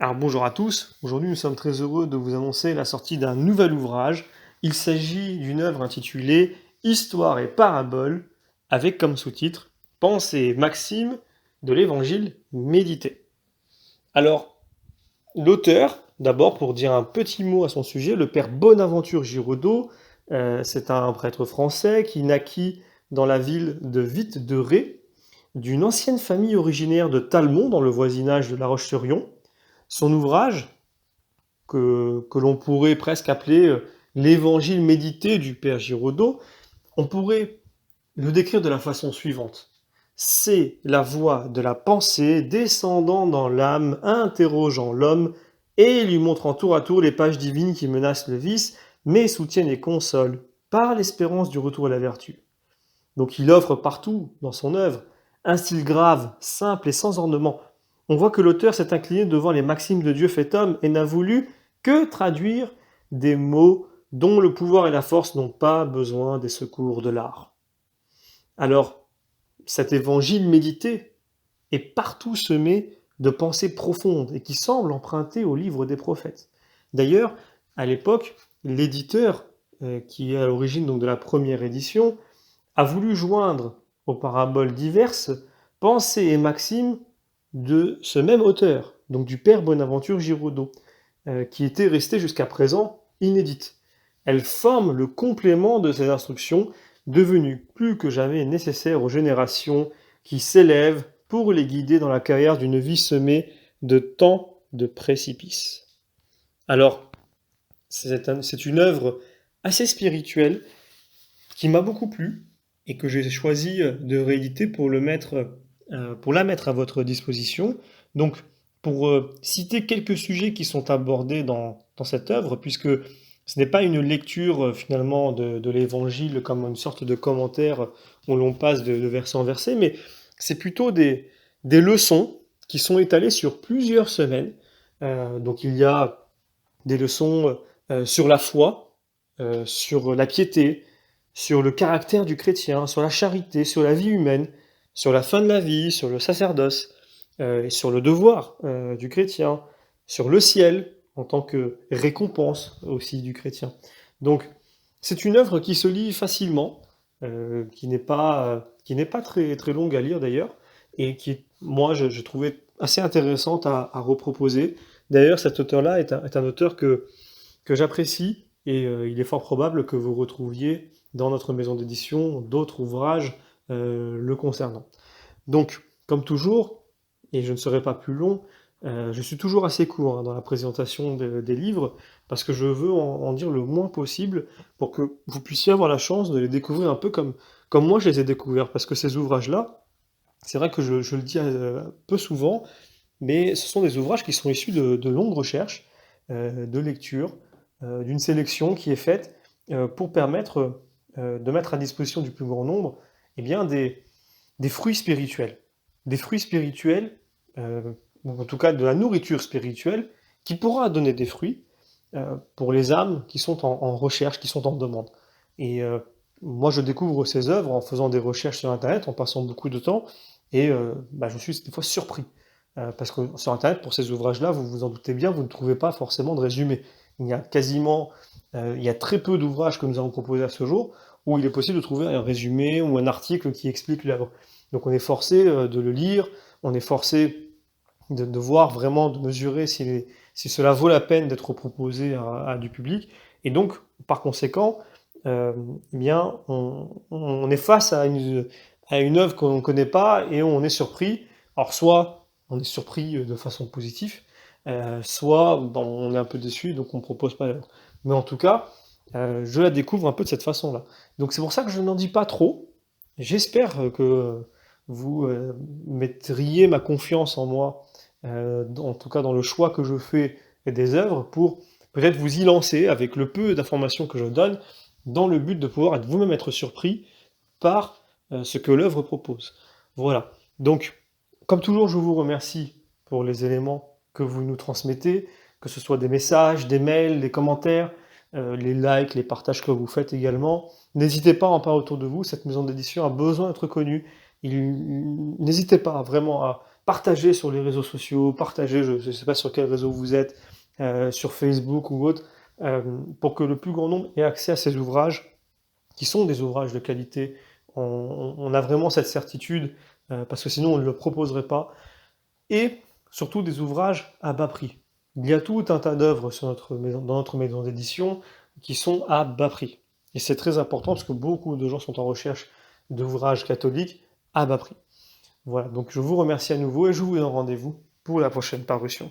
Alors bonjour à tous, aujourd'hui nous sommes très heureux de vous annoncer la sortie d'un nouvel ouvrage. Il s'agit d'une œuvre intitulée Histoire et paraboles, avec comme sous-titre Pensées et maximes de l'Évangile médité. Alors, l'auteur, d'abord pour dire un petit mot à son sujet, le père Bonaventure Giraudot, c'est un prêtre français qui naquit dans la ville de Vite-de-Ré, d'une ancienne famille originaire de Talmont, dans le voisinage de La Roche-sur-Yon. Son ouvrage, que l'on pourrait presque appeler l'évangile médité du père Giraudot, on pourrait le décrire de la façon suivante. C'est la voix de la pensée descendant dans l'âme, interrogeant l'homme et lui montrant tour à tour les pages divines qui menacent le vice, mais soutiennent et consolent par l'espérance du retour à la vertu. Donc il offre partout dans son œuvre un style grave, simple et sans ornement. On voit que l'auteur s'est incliné devant les maximes de Dieu fait homme et n'a voulu que traduire des mots dont le pouvoir et la force n'ont pas besoin des secours de l'art. Alors, cet évangile médité est partout semé de pensées profondes et qui semble emprunter au livre des prophètes. D'ailleurs, à l'époque, l'éditeur, qui est à l'origine donc de la première édition, a voulu joindre aux paraboles diverses pensées et maximes de ce même auteur, donc du père Bonaventure Giraudot, qui était restée jusqu'à présent inédite. Elles forment le complément de ces instructions, devenues plus que jamais nécessaires aux générations qui s'élèvent pour les guider dans la carrière d'une vie semée de tant de précipices. Alors, c'est une œuvre assez spirituelle qui m'a beaucoup plu et que j'ai choisi de rééditer pour la mettre à votre disposition. Donc, pour citer quelques sujets qui sont abordés dans cette œuvre, puisque ce n'est pas une lecture finalement de l'évangile comme une sorte de commentaire où l'on passe de verset en verset, mais c'est plutôt des leçons qui sont étalées sur plusieurs semaines. Donc il y a des leçons sur la foi, sur la piété, sur le caractère du chrétien, sur la charité, sur la vie humaine, sur la fin de la vie, sur le sacerdoce, et sur le devoir du chrétien, sur le ciel en tant que récompense aussi du chrétien. Donc c'est une œuvre qui se lit facilement, qui n'est pas très, très longue à lire d'ailleurs, et qui, moi, je trouvais assez intéressante à reproposer. D'ailleurs, cet auteur-là est un auteur que j'apprécie, et il est fort probable que vous retrouviez dans notre maison d'édition d'autres ouvrages le concernant. Donc, comme toujours, et je ne serai pas plus long, je suis toujours assez court dans la présentation des livres, parce que je veux en dire le moins possible pour que vous puissiez avoir la chance de les découvrir un peu comme moi je les ai découverts, parce que ces ouvrages-là, c'est vrai que je le dis peu souvent, mais ce sont des ouvrages qui sont issus de longues recherches, de lectures, d'une sélection qui est faite pour permettre de mettre à disposition du plus grand nombre eh bien, des fruits spirituels. Des fruits spirituels, ou en tout cas de la nourriture spirituelle, qui pourra donner des fruits pour les âmes qui sont en recherche, qui sont en demande. Et moi, je découvre ces œuvres en faisant des recherches sur Internet, en passant beaucoup de temps, et je suis des fois surpris. Parce que sur Internet, pour ces ouvrages-là, vous vous en doutez bien, vous ne trouvez pas forcément de résumé. Il y a très peu d'ouvrages que nous avons proposés à ce jour où il est possible de trouver un résumé ou un article qui explique l'œuvre. Donc on est forcé de le lire, on est forcé de voir vraiment, de mesurer si cela vaut la peine d'être proposé à du public. Et donc, par conséquent, euh, eh bien, on est face à une œuvre qu'on ne connaît pas et on est surpris. Alors soit on est surpris de façon positive, soit on est un peu déçu, donc on ne propose pas l'œuvre. Mais en tout cas, je la découvre un peu de cette façon-là. Donc c'est pour ça que je n'en dis pas trop. J'espère que vous mettriez ma confiance en moi, en tout cas dans le choix que je fais des œuvres, pour peut-être vous y lancer avec le peu d'informations que je donne, dans le but de pouvoir vous-même être surpris par ce que l'œuvre propose. Voilà. Donc, comme toujours, je vous remercie pour les éléments que vous nous transmettez, que ce soit des messages, des mails, des commentaires, les likes, les partages que vous faites également. N'hésitez pas à en parler autour de vous, cette maison d'édition a besoin d'être connue. N'hésitez pas vraiment à partagez sur les réseaux sociaux, partagez, je ne sais pas sur quel réseau vous êtes, sur Facebook ou autre, pour que le plus grand nombre ait accès à ces ouvrages, qui sont des ouvrages de qualité. On a vraiment cette certitude, parce que sinon on ne le proposerait pas, et surtout des ouvrages à bas prix. Il y a tout un tas d'œuvres dans notre maison d'édition qui sont à bas prix. Et c'est très important parce que beaucoup de gens sont en recherche d'ouvrages catholiques à bas prix. Voilà, donc je vous remercie à nouveau et je vous donne rendez-vous pour la prochaine parution.